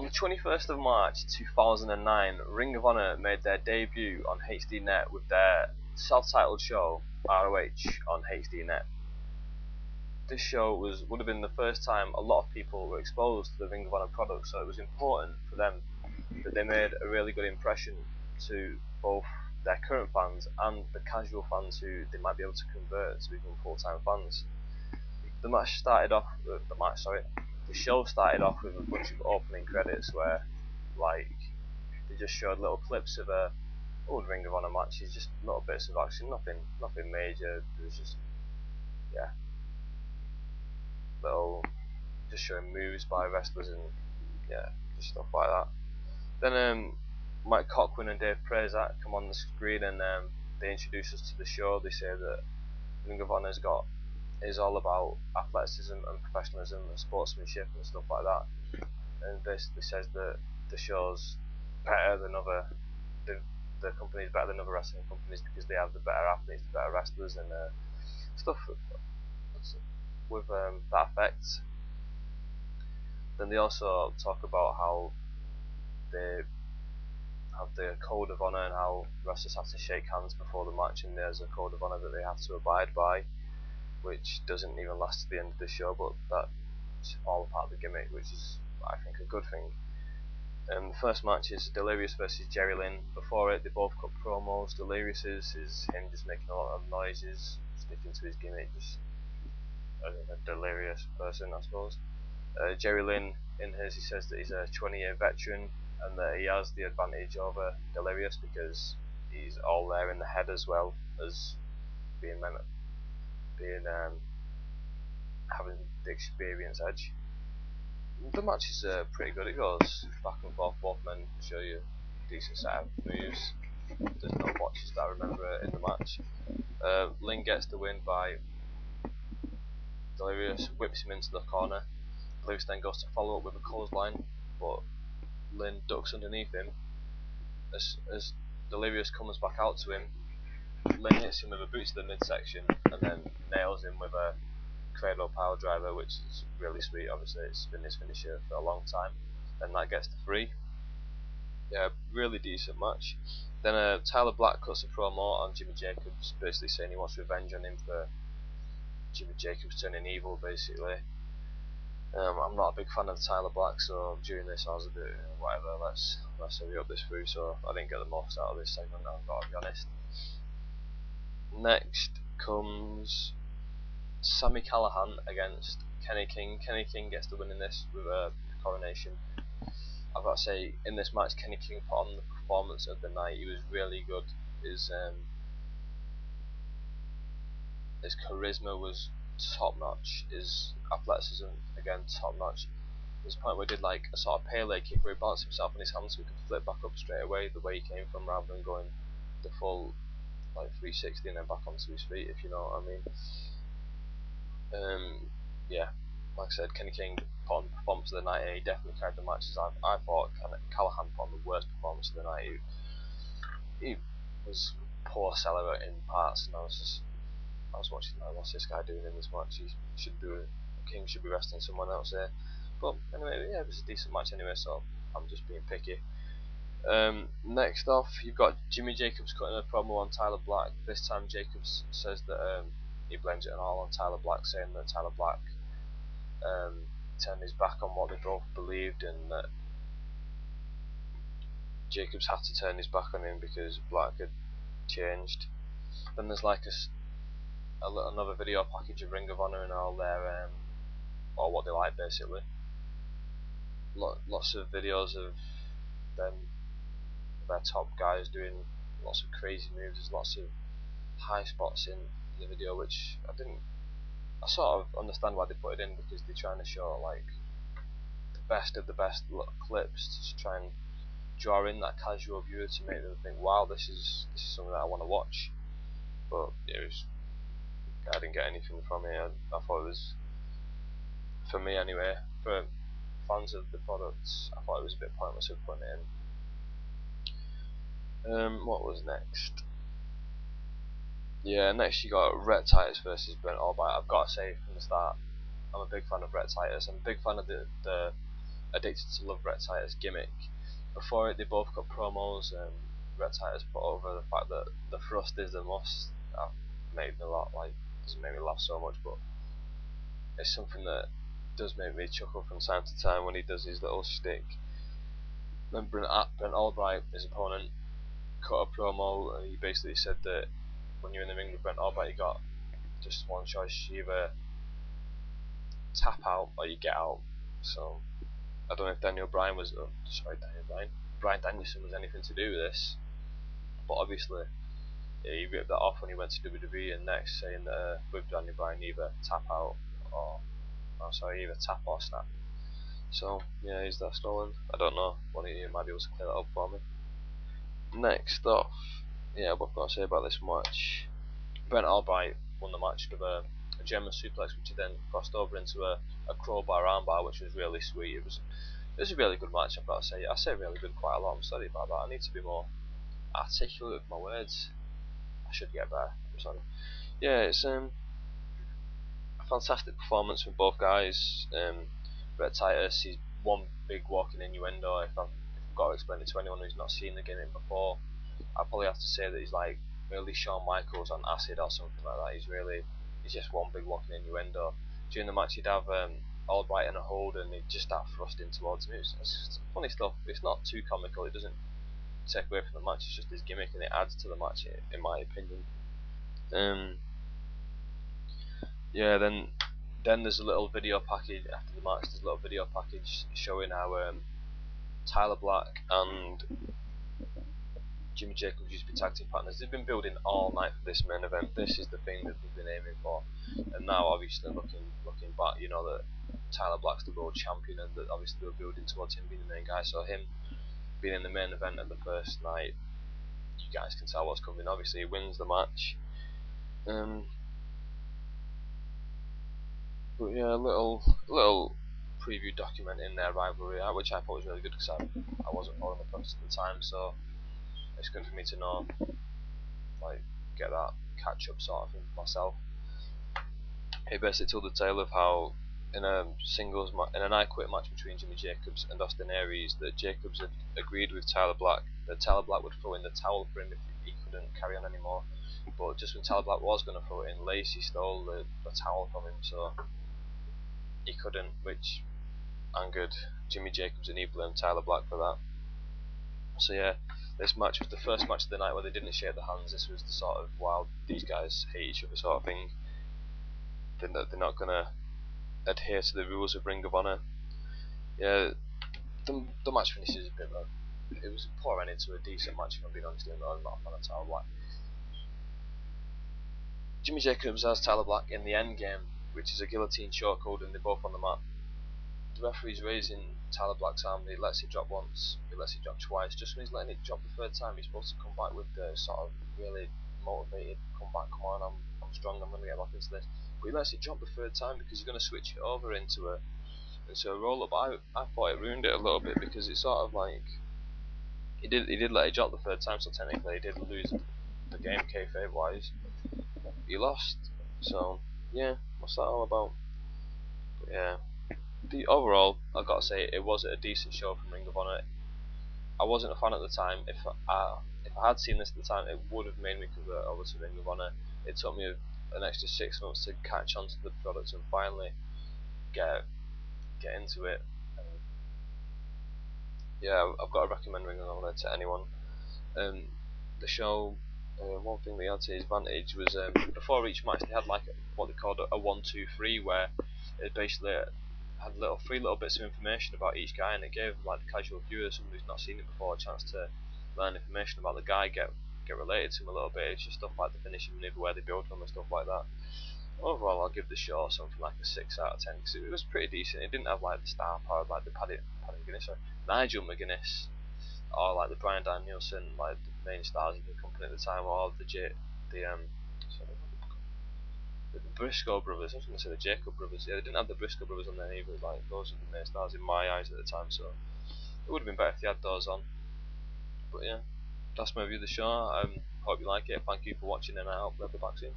On the 21st of March 2009, Ring of Honor made their debut on HDNet with their self-titled show, ROH, on HDNet. This show would have been the first time a lot of people were exposed to the Ring of Honor product, so it was important for them that they made a really good impression to both their current fans and the casual fans who they might be able to convert to become full-time fans. The show started off with a bunch of opening credits where, like, they just showed little clips of old Ring of Honor matches, just little bits of action, nothing major. It was just, yeah, just showing moves by wrestlers and yeah, just stuff like that. Then Mike Cochran and Dave Prazak come on the screen and they introduce us to the show. They say that Ring of Honor is all about athleticism and professionalism and sportsmanship and stuff like that. And basically says that the show's better than the company's better than other wrestling companies because they have the better athletes, the better wrestlers, and stuff with that effect. Then they also talk about how they have the code of honor and how wrestlers have to shake hands before the match, and there's a code of honor that they have to abide by, which doesn't even last to the end of the show, but that's all part of the gimmick, which is, I think, a good thing. The first match is Delirious versus Jerry Lynn. Before it, they both cut promos. Delirious is him just making a lot of noises, sticking to his gimmick, just a delirious person, I suppose. Jerry Lynn, in his, he says that he's a 20-year veteran and that he has the advantage over Delirious because he's all there in the head as well as having the experience edge. The match is pretty good. It goes back and forth. Both men show you a decent set of moves. There's no botches that I remember in the match. Lynn gets the win by Delirious, whips him into the corner. Delirious then goes to follow up with a clothesline, but Lynn ducks underneath him. As Delirious comes back out to him, Lynn hits him with a boot to the midsection and then nails him with a cradle pile driver, which is really sweet. Obviously it's been his finisher for a long time, and that gets the 3. Yeah, really decent match. Then Tyler Black cuts a promo on Jimmy Jacobs, basically saying he wants revenge on him for Jimmy Jacobs turning evil, basically. I'm not a big fan of Tyler Black, so during this I was a bit whatever, let's hurry up this through, so I didn't get the most out of this segment, I've got to be honest. Next comes Sami Callaghan against Kenny King. Kenny King gets the win in this with a coronation. I've got to say, in this match, Kenny King put on the performance of the night. He was really good. His charisma was top notch. His athleticism, again, top notch. There's a point where he did like a sort of Pele kick where he balanced himself on his hands so he could flip back up straight away the way he came from, rather than going the full like 360 and then back onto his feet, if you know what I mean. Yeah, like I said, Kenny King put on the performance of the night, and he definitely carried the matches. I thought Callaghan put on the worst performance of the night. He was poor seller in parts, and I was watching like, what's this guy doing in this match? King should be wrestling someone else here. But anyway, yeah, it was a decent match anyway, so I'm just being picky. Next off, you've got Jimmy Jacobs cutting a promo on Tyler Black. This time Jacobs says that he blames it all on Tyler Black, saying that Tyler Black turned his back on what they both believed, and that Jacobs had to turn his back on him because Black had changed. Then there's like another video package of Ring of Honor and all their or what they like, basically. Lots of videos of them, their top guys doing lots of crazy moves. There's lots of high spots in the video, which I sort of understand why they put it in, because they're trying to show like the best of the best clips to try and draw in that casual viewer to make them think, wow, this is something that I want to watch. But I didn't get anything from it. I thought it was, for me anyway, for fans of the products, I thought it was a bit pointless of putting it in. What was next? Yeah, next you got Rhett Titus versus Brent Albright. I've got to say from the start, I'm a big fan of Rhett Titus. I'm a big fan of the Addicted to Love Rhett Titus gimmick. Before it, they both got promos. Rhett Titus put over the fact that the thrust is a must. That made me laugh. Like, doesn't make me laugh so much, but it's something that does make me chuckle from time to time when he does his little shtick. Then Brent Albright, his opponent, cut a promo, and he basically said that when you're in the ring with Brent Albright, you got just one choice: you either tap out or you get out. So I don't know if Bryan Danielson was anything to do with this, but obviously he ripped that off when he went to WWE and next, saying that with Daniel Bryan either tap out or either tap or snap. So yeah, is that stolen? I don't know. One of you might be able to clear that up for me. Next off, yeah, what I've got to say about this match. Brent Albright won the match with a German suplex, which he then crossed over into a crowbar armbar, which was really sweet. It was a really good match, I've got to say. I say really good quite a lot, I'm sorry about that. I need to be more articulate with my words. I should get better, I'm sorry. Yeah, it's a fantastic performance from both guys. Rhett Titus, he's one big walking innuendo. If I've got to explain it to anyone who's not seen the gimmick before, I probably have to say that he's like really Shawn Michaels on acid or something like that. He's just one big walking innuendo. During the match, he'd have Albright in a hold, and he'd just start thrusting towards him. It's funny stuff. It's not too comical. It doesn't take away from the match. It's just his gimmick, and it adds to the match, in my opinion. Yeah, then there's a little video package after the match. There's a little video package showing how Tyler Black and Jimmy Jacobs used to be tag team partners. They've been building all night for this main event. This is the thing that they've been aiming for. And now, obviously, looking back, you know that Tyler Black's the world champion, and that obviously they were building towards him being the main guy. So him being in the main event at the first night, you guys can tell what's coming. Obviously, he wins the match. But yeah, a little preview documenting their rivalry, which I thought was really good because I wasn't following the process at the time, so it's good for me to know, like, get that catch up sort of thing for myself. He basically told the tale of how in an I Quit match between Jimmy Jacobs and Austin Aries, that Jacobs had agreed with Tyler Black that Tyler Black would throw in the towel for him if he couldn't carry on anymore. But just when Tyler Black was going to throw it in, Lacey stole the towel from him, so he couldn't, which angered Jimmy Jacobs, and he blamed Tyler Black for that. So yeah, this match was the first match of the night where they didn't shake the hands. This was the sort of, wow, these guys hate each other sort of thing. They're not going to adhere to the rules of Ring of Honor. Yeah, the match finishes a bit low. It was a poor ending to a decent match, if I'm being honest. I'm not a fan of Tyler Black. Jimmy Jacobs has Tyler Black in the end game, which is a guillotine chokehold, and they're both on the mat. The referee's raising Tyler Black's arm. He lets it drop once, he lets it drop twice. Just when he's letting it drop the third time, he's supposed to come back with the sort of really motivated, come on, I'm strong, I'm going to get back into this. But he lets it drop the third time because he's going to switch it over into a roll up. I thought it ruined it a little bit, because it's sort of like he did let it drop the third time, so technically he did lose the game kayfabe wise. He lost, so yeah, what's that all about? But yeah, overall, I've got to say, it was a decent show from Ring of Honor. I wasn't a fan at the time. If I had seen this at the time, it would have made me convert over to Ring of Honor. It took me an extra 6 months to catch on to the product and finally get into it. Yeah, I've got to recommend Ring of Honor to anyone. The show, one thing they had to his advantage was before each match they had like what they called a 1-2-3, where it basically had three little bits of information about each guy, and it gave like the casual viewer, someone who's not seen it before, a chance to learn information about the guy, get related to him a little bit. It's just stuff like the finishing maneuver, where they build from and stuff like that. Overall, I'll give the show something like a 6 out of 10 because it was pretty decent. It didn't have like the star power like the Paddy McGuinness or Nigel McGuinness, or like the Bryan Danielson, like the main stars of the company at the time, or the Briscoe brothers. I was going to say the Jacob brothers. Yeah, they didn't have the Briscoe brothers on there either. Like, those are the main stars in my eyes at the time, so it would have been better if they had those on. But yeah, that's my review of the show. Hope you like it. Thank you for watching, and I hope you'll be back soon.